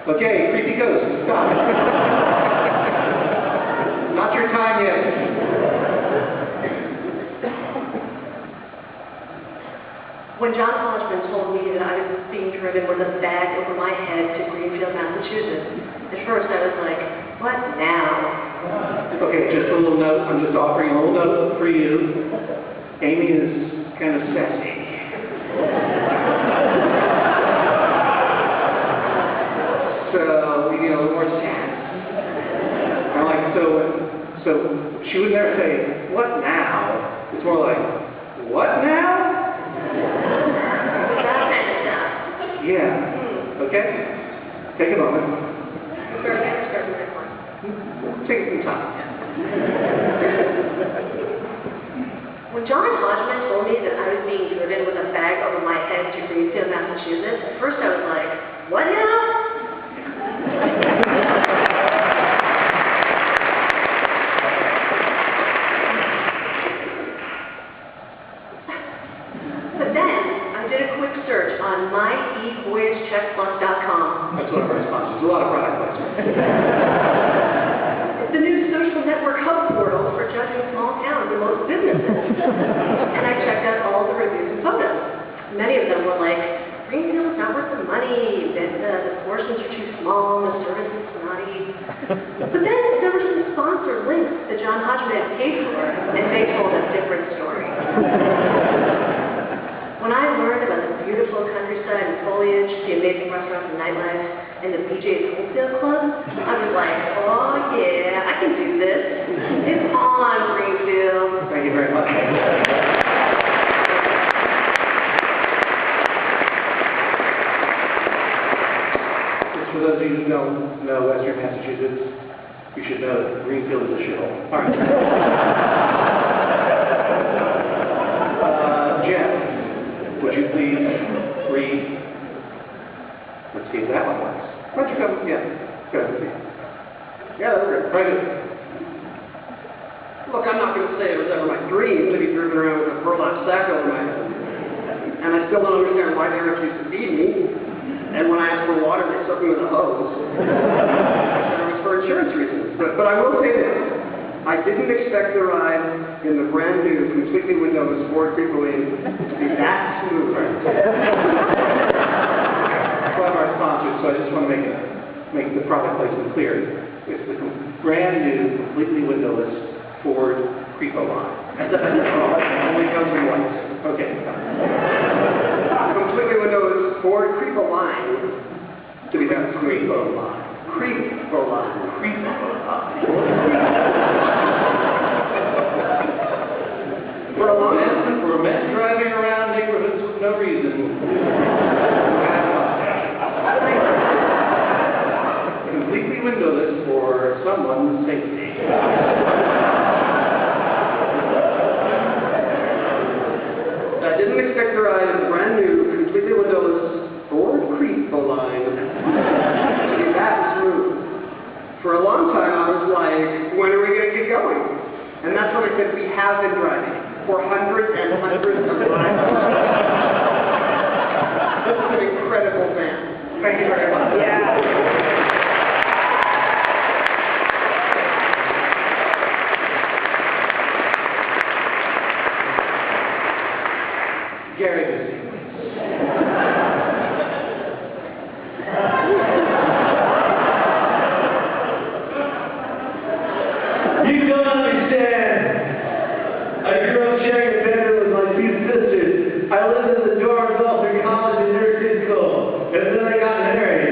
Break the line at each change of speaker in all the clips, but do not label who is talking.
Okay, creepy ghost, stop. Not your time yet.
When John Hodgman told me that I was being driven with a bag over my head to Greenfield, Massachusetts, at first I was like, what now?
Okay, just a little note. I'm just offering a little note for you. Amy is kind of sassy. So we need a little more sass. I'm like, so she would never say, what now? It's more like, what now? Yeah. Okay? Take a moment. Take some time.
When John Hodgman told me that I was being driven with a bag over my head to Greenfield, Massachusetts, at first I was like, what now? But then, I did a quick search on myvoyagechecklist.com.
That's one of our sponsors. A lot of product placement.
The new social network hub portal for judging small towns and most businesses. And I checked out all the reviews and photos. Many of them were like, Greenfield's not worth the money, the portions are too small, the service is snotty. But then there were some sponsored links that John Hodgman had paid for, and they told a different story. When I learned about the beautiful countryside and foliage, the amazing restaurants and nightlife, and the BJ's Wholesale Club, I was like, oh yeah, I can do this. It's on, Greenfield.
Thank you very much. Just for those of you who don't know Western Massachusetts, you should know that Greenfield is a shithole. All right. Jen, would you please read? Let's see if that one works. Why don't you come? Yeah. Go ahead. Yeah, that's great. Very good.
Look, I'm not going to say it was ever my dream to be driven around with a burlap sack over my head. And I still don't understand why parents used to feed me. And when I asked for water, they stuck me with a hose. It was for insurance reasons. But I will say this. I didn't expect the ride in the brand new, completely windowless Ford Creeperway to be that smooth.
One of our sponsors, so I just want to make the product placement clear. It's the brand new, completely windowless Ford Creeperway. Only comes in white. Okay.
Completely windowless Ford Creeperway to be that
Creeperway. For a man driving around neighborhoods with no reason. Completely windowless for someone's safety.
I didn't expect to ride in the brand new, completely windowless Ford Creeperway to be that smooth. For a long time, I was like, when are we going to get going? And that's when I said we have been driving for hundreds and hundreds of miles. This is an incredible band. Thank you very much. Yeah.
Gary Busey. You don't understand. I grew up sharing a bedroom with my two sisters. I lived in the dorms all through college and nursing school. And then I got married.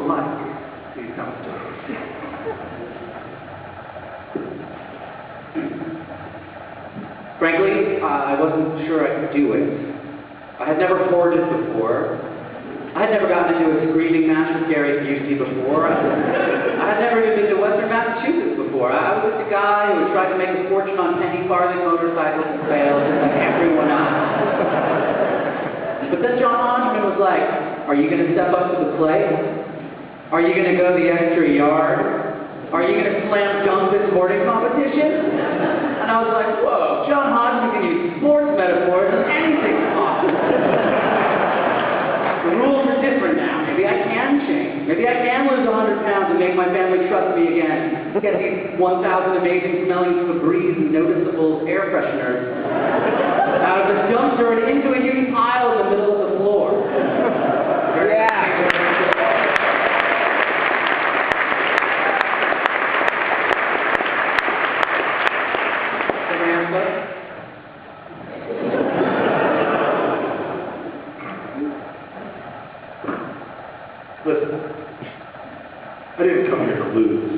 Mike. Please come to us.
Frankly, I wasn't sure I could do it. I had never hoarded before. I had never gotten into a screaming match with Gary Busey before. I had never even been to Western Massachusetts before. I was just a guy who tried to make a fortune on penny farthing motorcycles and failed just like everyone else. But then John Hodgman was like, are you going to step up to the plate? Are you going to go the extra yard? Are you going to slam dunk this hoarding competition? And I was like, whoa, John Hodgman can use sports metaphors and anything's possible. The rules are different now. Maybe I can change. Maybe I can lose 100 pounds and make my family trust me again. Get these 1,000 amazing smelling Febreze and noticeable air fresheners out of the dumpster and into a huge pile in the middle of the floor.
Listen, I didn't come here to lose.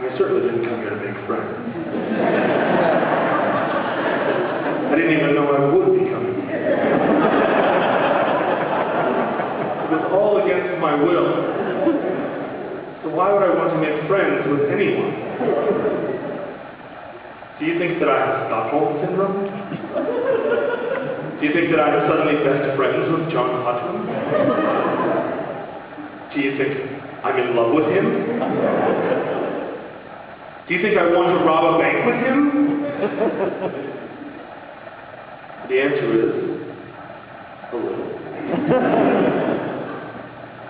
I certainly didn't come here to make friends. I didn't even know I would be coming here. It was all against my will. So why would I want to make friends with anyone? Do you think that I have Stockholm Syndrome? Do you think that I'm suddenly best friends with John Hodgman? Do you think I'm in love with him? Do you think I want to rob a bank with him? The answer is a little.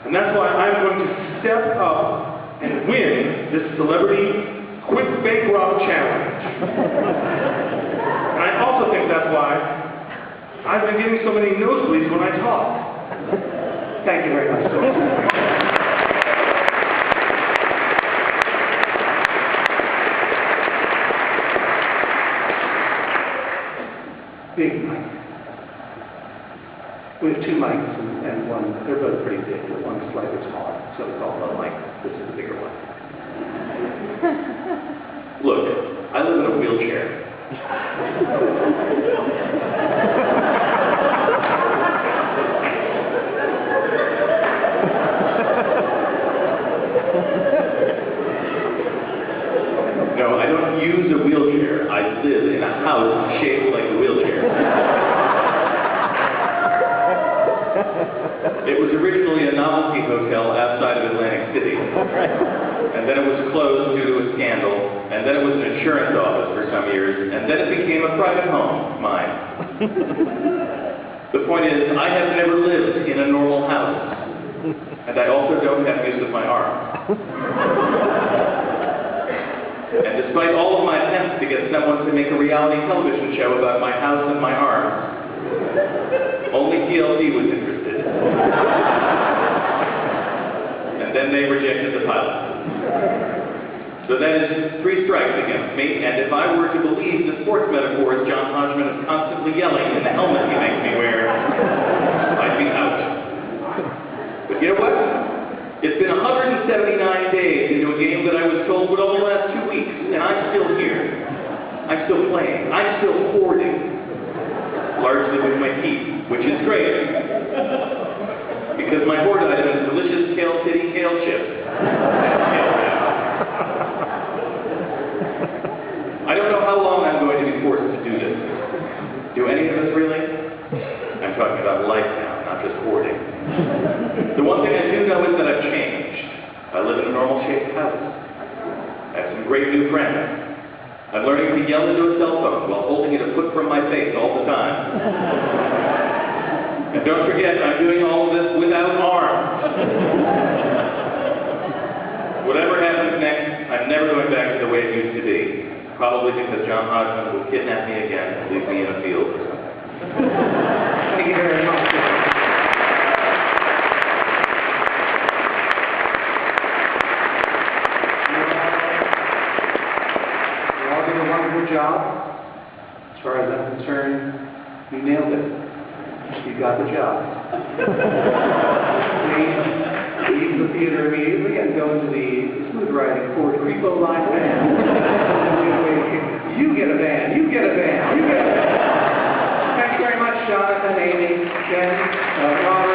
And that's why I'm going to step up and win this celebrity quick bank rob challenge. And I also think that's why I've been getting so many nosebleeds when I talk.
Thank you very much, sir. Big mic. We have two mics and one, they're both pretty big, but one's slightly smaller, so we call it a mic. This is the bigger one.
Look, I live in a wheelchair. No, I don't use a wheelchair. I live in a house shaped like a wheelchair. It was originally a novelty hotel outside of Atlantic City. And then it was closed due to a scandal. And then it was an insurance office for some years. And then it became a private home, mine. The point is, I have never lived in a normal house. And I also don't have use of my arms. And despite all of my attempts to get someone to make a reality television show about my house and my arms, only TLC was interested. And then they rejected the pilot. So that is 3 strikes against me, and if I were to believe the sports metaphors John Hodgman is constantly yelling in the helmet he makes me wear, I'd be out. But you know what? It's been 179 days into a game that I was told would only last 2 weeks, and I'm still here. I'm still playing. I'm still hoarding. Largely with my teeth, which is great. Because my hoard item is delicious Kale City kale chips. I don't know how long I'm going to be forced to do this. Do any of us really? I'm talking about life now, not just hoarding. The one thing I do know is that I've changed. I live in a normal-shaped house. I have some great new friends. I'm learning to yell into a cell phone while holding it a foot from my face all the time. And don't forget, I'm doing all of this without arms. Whatever happens next, I'm never going back to the way it used to be. Probably because John Hodgman will kidnap me again and leave me in a field or something.
Thank you very much. You all did a wonderful job. As far as I'm concerned, you nailed it. You got the job. Please leave the theater immediately and go into the smooth riding Ford Creepo Line van. You get a van, you get a van, you get a van. Thanks very much, Jonathan, Amy, Jen, Robert.